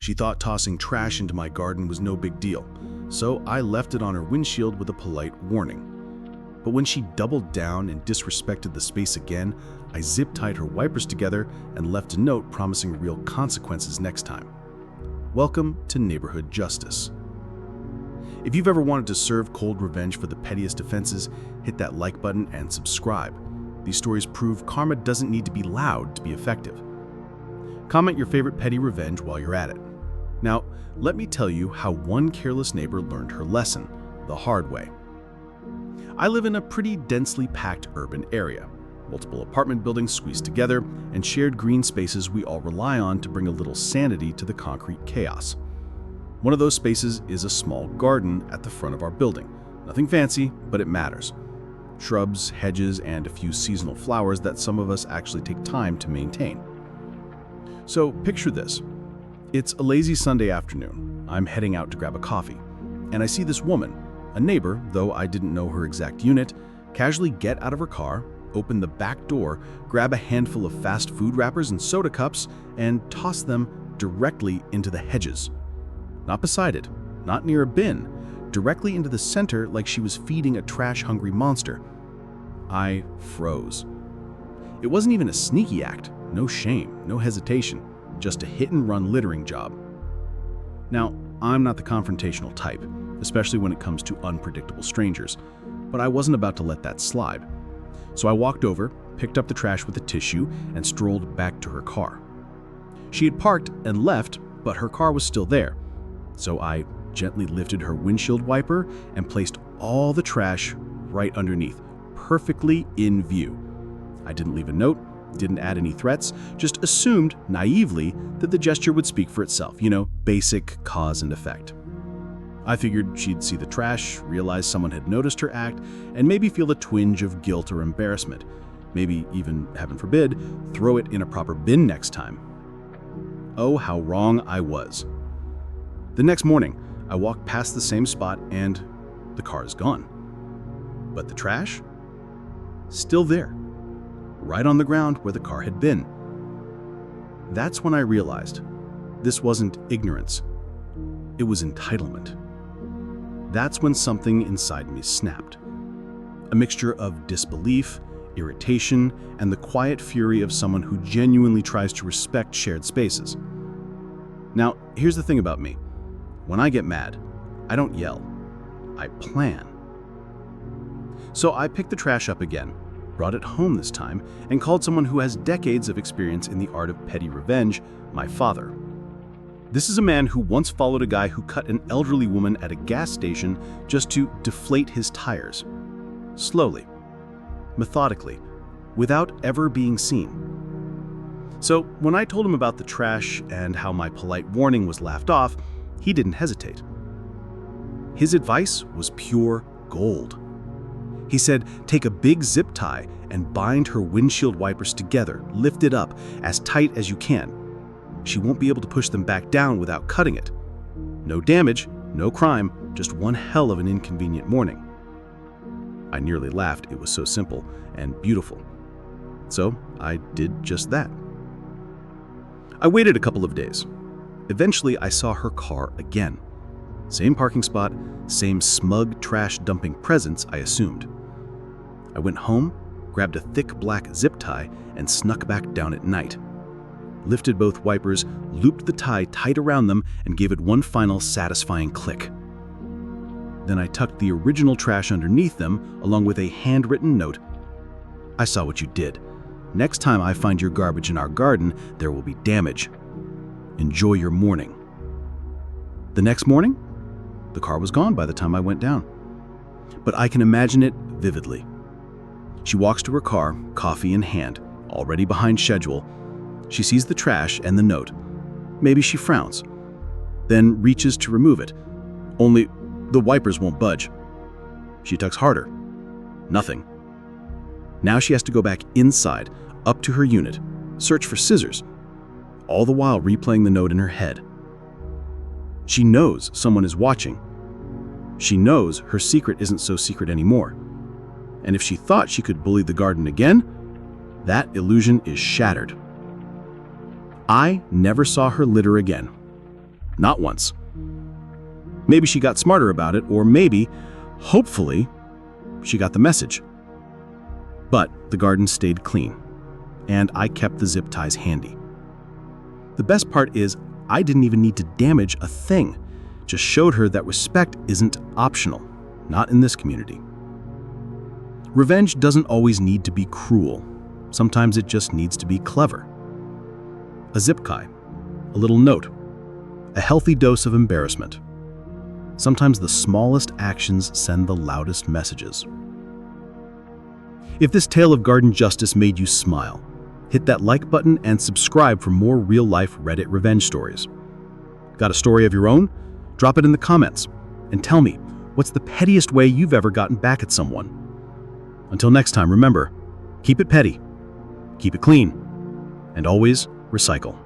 She thought tossing trash into my garden was no big deal, so I left it on her windshield with a polite warning. But when she doubled down and disrespected the space again, I zip-tied her wipers together and left a note promising real consequences next time. Welcome to Neighborhood Justice. If you've ever wanted to serve cold revenge for the pettiest offenses, hit that like button and subscribe. These stories prove karma doesn't need to be loud to be effective. Comment your favorite petty revenge while you're at it. Now, let me tell you how one careless neighbor learned her lesson the hard way. I live in a pretty densely packed urban area. Multiple apartment buildings squeezed together and shared green spaces we all rely on to bring a little sanity to the concrete chaos. One of those spaces is a small garden at the front of our building. Nothing fancy, but it matters. Shrubs, hedges, and a few seasonal flowers that some of us actually take time to maintain. So picture this. It's a lazy Sunday afternoon. I'm heading out to grab a coffee, and I see this woman, a neighbor, though I didn't know her exact unit, casually get out of her car, open the back door, grab a handful of fast food wrappers and soda cups, and toss them directly into the hedges. Not beside it, not near a bin, directly into the center like she was feeding a trash-hungry monster. I froze. It wasn't even a sneaky act, no shame, no hesitation, just a hit-and-run littering job. Now, I'm not the confrontational type, especially when it comes to unpredictable strangers, but I wasn't about to let that slide. So I walked over, picked up the trash with a tissue, and strolled back to her car. She had parked and left, but her car was still there. So I gently lifted her windshield wiper and placed all the trash right underneath, perfectly in view. I didn't leave a note, didn't add any threats, just assumed naively that the gesture would speak for itself, basic cause and effect. I figured she'd see the trash, realize someone had noticed her act, and maybe feel a twinge of guilt or embarrassment. Maybe even, heaven forbid, throw it in a proper bin next time. Oh, how wrong I was. The next morning, I walked past the same spot and the car is gone. But the trash? Still there, right on the ground where the car had been. That's when I realized this wasn't ignorance, it was entitlement. That's when something inside me snapped. A mixture of disbelief, irritation, and the quiet fury of someone who genuinely tries to respect shared spaces. Now, here's the thing about me. When I get mad, I don't yell, I plan. So I picked the trash up again, brought it home this time, and called someone who has decades of experience in the art of petty revenge, my father. This is a man who once followed a guy who cut an elderly woman at a gas station just to deflate his tires. Slowly, methodically, without ever being seen. So when I told him about the trash and how my polite warning was laughed off, he didn't hesitate. His advice was pure gold. He said, take a big zip tie and bind her windshield wipers together, lift it up as tight as you can. She won't be able to push them back down without cutting it. No damage, no crime, just one hell of an inconvenient morning. I nearly laughed, it was so simple and beautiful. So I did just that. I waited a couple of days. Eventually, I saw her car again. Same parking spot, same smug trash dumping presence, I assumed. I went home, grabbed a thick black zip tie, and snuck back down at night. Lifted both wipers, looped the tie tight around them, and gave it one final satisfying click. Then I tucked the original trash underneath them, along with a handwritten note. I saw what you did. Next time I find your garbage in our garden, there will be damage. Enjoy your morning. The next morning, the car was gone by the time I went down. But I can imagine it vividly. She walks to her car, coffee in hand, already behind schedule. She sees the trash and the note. Maybe she frowns, then reaches to remove it. Only the wipers won't budge. She tugs harder. Nothing. Now she has to go back inside, up to her unit, search for scissors, all the while replaying the note in her head. She knows someone is watching. She knows her secret isn't so secret anymore. And if she thought she could bully the garden again, that illusion is shattered. I never saw her litter again. Not once. Maybe she got smarter about it, or maybe, hopefully, she got the message. But the garden stayed clean, and I kept the zip ties handy. The best part is I didn't even need to damage a thing. Just showed her that respect isn't optional, not in this community. Revenge doesn't always need to be cruel. Sometimes it just needs to be clever. A zip tie, a little note, a healthy dose of embarrassment. Sometimes the smallest actions send the loudest messages. If this tale of garden justice made you smile, hit that like button and subscribe for more real-life Reddit revenge stories. Got a story of your own? Drop it in the comments and tell me, what's the pettiest way you've ever gotten back at someone? Until next time, remember, keep it petty, keep it clean, and always recycle.